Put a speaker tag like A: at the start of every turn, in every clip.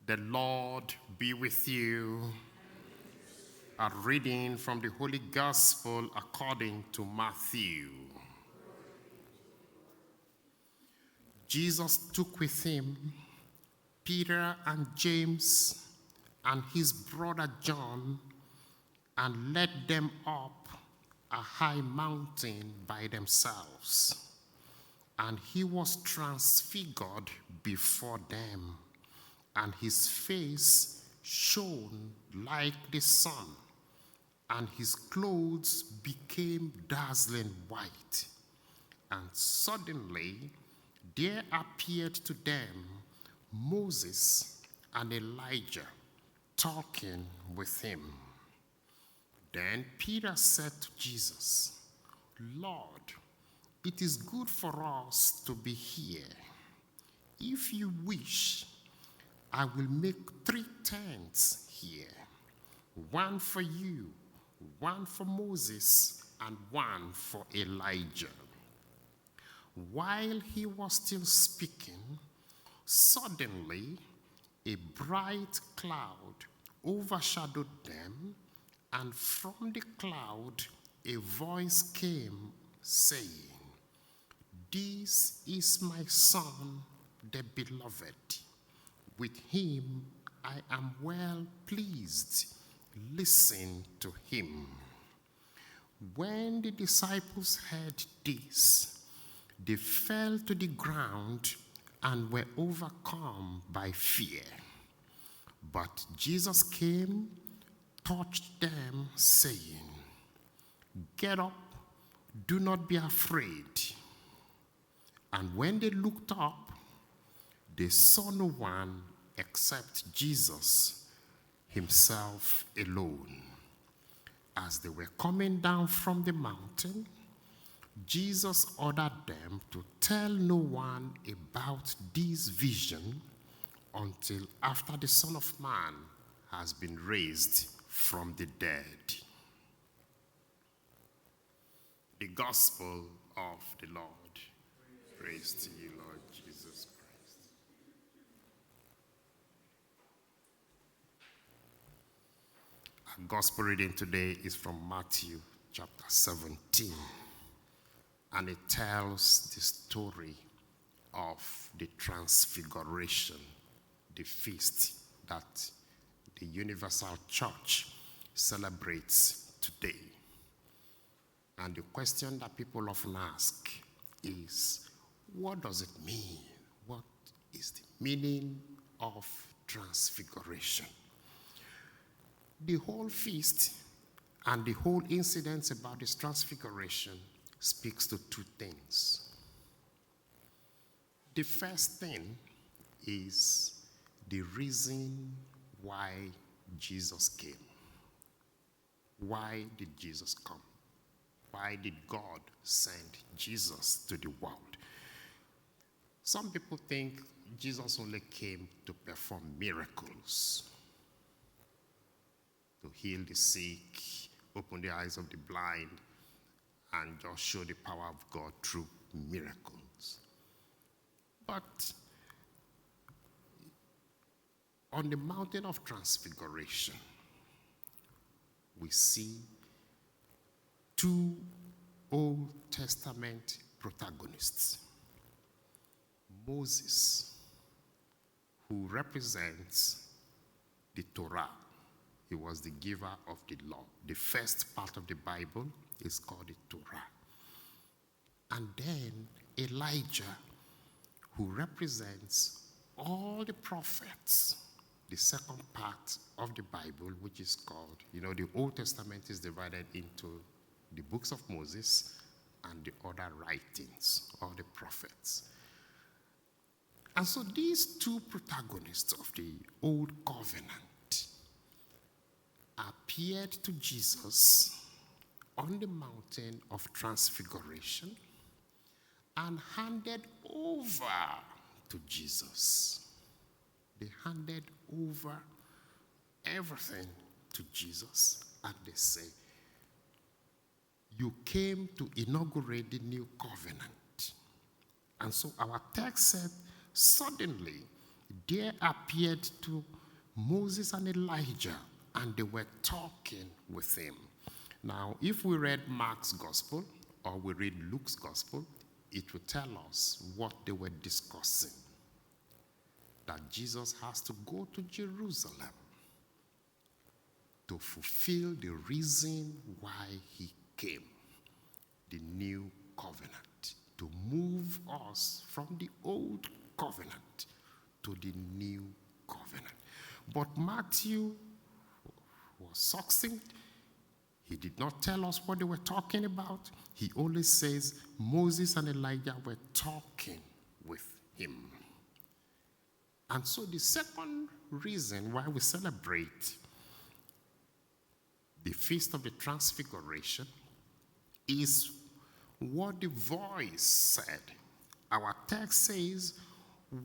A: The Lord be with you. A reading from the Holy Gospel according to Matthew. Jesus took with him Peter and James and his brother John and led them up a high mountain by themselves. And he was transfigured before them, and his face shone like the sun, and his clothes became dazzling white. And suddenly there appeared to them Moses and Elijah talking with him. Then Peter said to Jesus, "Lord, it is good for us to be here. If you wish, I will make 3 tents here, one for you, one for Moses, and one for Elijah." While he was still speaking, suddenly a bright cloud overshadowed them, and from the cloud a voice came saying, "This is my Son, the beloved. With him I am well pleased. Listen to him." When the disciples heard this, they fell to the ground and were overcome by fear. But Jesus came, touched them, saying, "Get up, do not be afraid." And when they looked up, they saw no one except Jesus himself alone. As they were coming down from the mountain, Jesus ordered them to tell no one about this vision until after the Son of Man has been raised from the dead. The Gospel of the Lord. Praise to you, Lord Jesus Christ. Our Gospel reading today is from Matthew chapter 17. And it tells the story of the Transfiguration, the feast that the Universal Church celebrates today. And the question that people often ask is, what does it mean? What is the meaning of Transfiguration? The whole feast and the whole incident about this Transfiguration speaks to 2 things. The first thing is the reason why Jesus came. Why did Jesus come? Why did God send Jesus to the world? Some people think Jesus only came to perform miracles, to heal the sick, open the eyes of the blind, and just show the power of God through miracles. But on the mountain of Transfiguration, we see 2 Old Testament protagonists. Moses, who represents the Torah. He was the giver of the law. The first part of the Bible is called the Torah. And then Elijah, who represents all the prophets. The second part of the Bible, which is called, the Old Testament is divided into the books of Moses and the other writings of the prophets. And so these 2 protagonists of the Old Covenant appeared to Jesus on the mountain of Transfiguration and handed over to Jesus. They handed over everything to Jesus, and they say, "You came to inaugurate the new covenant." And so our text said, suddenly there appeared to Moses and Elijah, and they were talking with him. Now, if we read Mark's gospel or we read Luke's gospel, it will tell us what they were discussing. That Jesus has to go to Jerusalem to fulfill the reason why he came, the new covenant, to move us from the old covenant to the new covenant. But Matthew was succinct. He did not tell us what they were talking about. He only says Moses and Elijah were talking with him. And so the second reason why we celebrate the Feast of the Transfiguration is what the voice said. Our text says,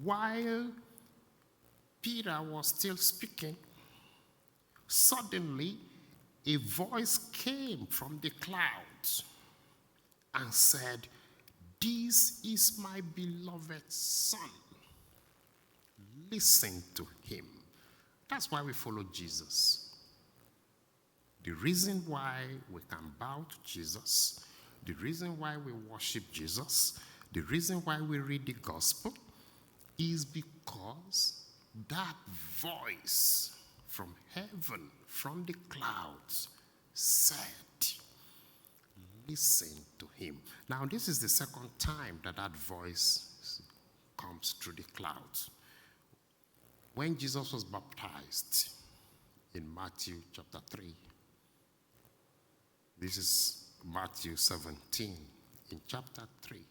A: while Peter was still speaking, suddenly a voice came from the clouds and said, "This is my beloved Son. Listen to him." That's why we follow Jesus. The reason why we can bow to Jesus, the reason why we worship Jesus, the reason why we read the gospel is because that voice from heaven, from the clouds, said, "Listen to him." Now, this is the second time that that voice comes through the clouds. When Jesus was baptized in Matthew chapter 3, this is Matthew 17, in chapter 3.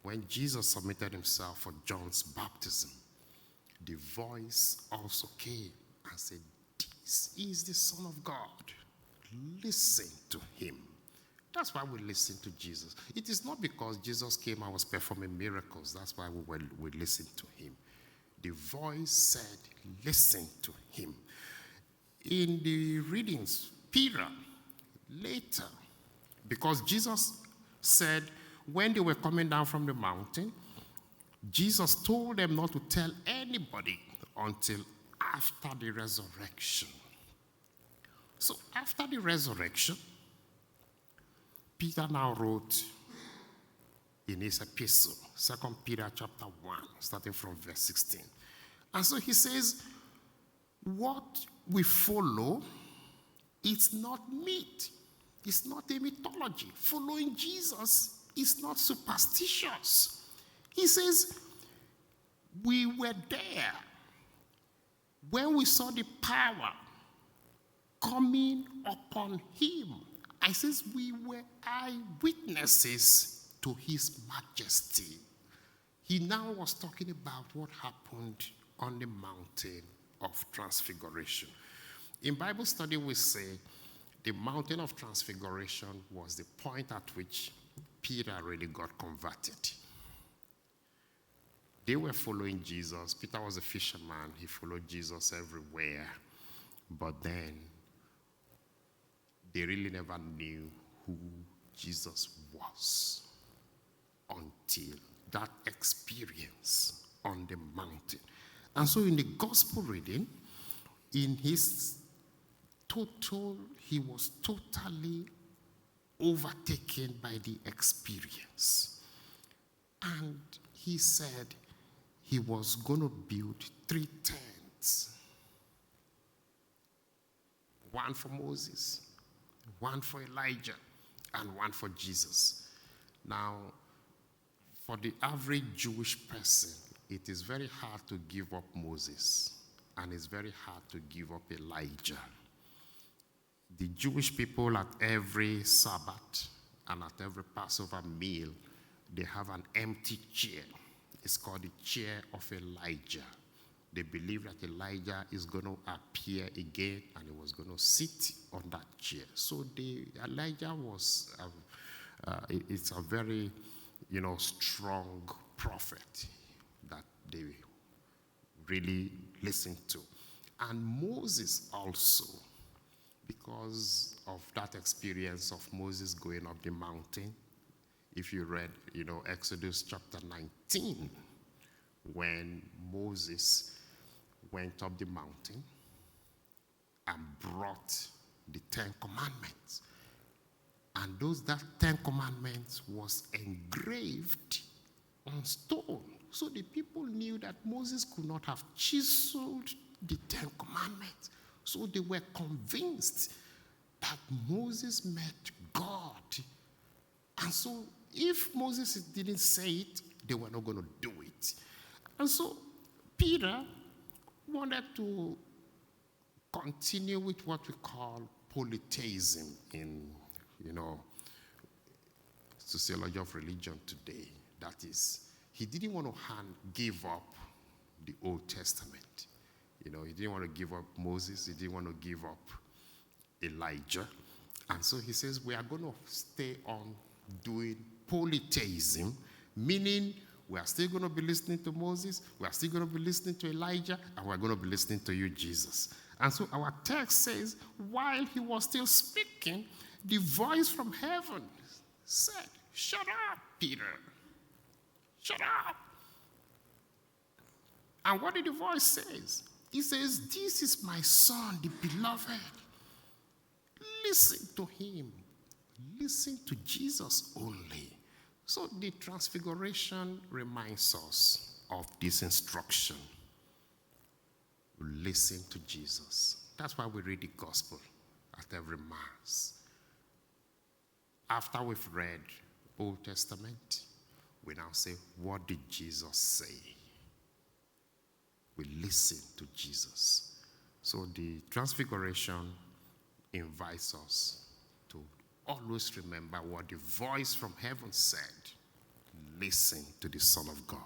A: When Jesus submitted himself for John's baptism, the voice also came and said, "This is the Son of God. Listen to him." That's why we listen to Jesus. It is not because Jesus came and was performing miracles. That's why we listen to him. The voice said, "Listen to him." In the readings, Peter, later, because Jesus said when they were coming down from the mountain, Jesus told them not to tell anybody until after the resurrection. So after the resurrection, Peter now wrote in his epistle, 2 Peter chapter 1, starting from verse 16. And so he says, what we follow, it's not myth. It's not a mythology. Following Jesus is not superstitious. He says, we were there when we saw the power coming upon him. I says we were eyewitnesses to his majesty. He now was talking about what happened on the mountain of Transfiguration. In Bible study, we say the mountain of Transfiguration was the point at which Peter really got converted. They were following Jesus. Peter was a fisherman. He followed Jesus everywhere. But then they really never knew who Jesus was until that experience on the mountain. And so in the gospel reading, he was totally overtaken by the experience. And he said he was going to build 3 tents. One for Moses, one for Elijah, and one for Jesus. Now, for the average Jewish person, it is very hard to give up Moses, and it's very hard to give up Elijah. The Jewish people at every Sabbath and at every Passover meal, they have an empty chair. It's called the chair of Elijah. They believe that Elijah is going to appear again and he was going to sit on that chair. So Elijah was, it's a very, strong prophet that they really listened to. And Moses also, because of that experience of Moses going up the mountain, if you read, Exodus chapter 19, when Moses went up the mountain and brought the 10 Commandments. And that 10 Commandments was engraved on stone. So the people knew that Moses could not have chiseled the 10 Commandments. So they were convinced that Moses met God. And so if Moses didn't say it, they were not going to do it. And so Peter wanted to continue with what we call polytheism in, sociology of religion today. That is, he didn't want to give up the Old Testament. He didn't want to give up Moses. He didn't want to give up Elijah. And so he says, we are going to stay on doing polytheism, meaning we are still going to be listening to Moses, we are still going to be listening to Elijah, and we're going to be listening to you, Jesus. And so our text says, while he was still speaking, the voice from heaven said, shut up, Peter. Shut up. And what did the voice say? He says, this is my son, the beloved. Listen to him. Listen to Jesus only. So the Transfiguration reminds us of this instruction. Listen to Jesus. That's why we read the gospel at every Mass. After we've read Old Testament, we now say, what did Jesus say? We listen to Jesus. So the Transfiguration invites us to always remember what the voice from heaven said. Listen to the Son of God.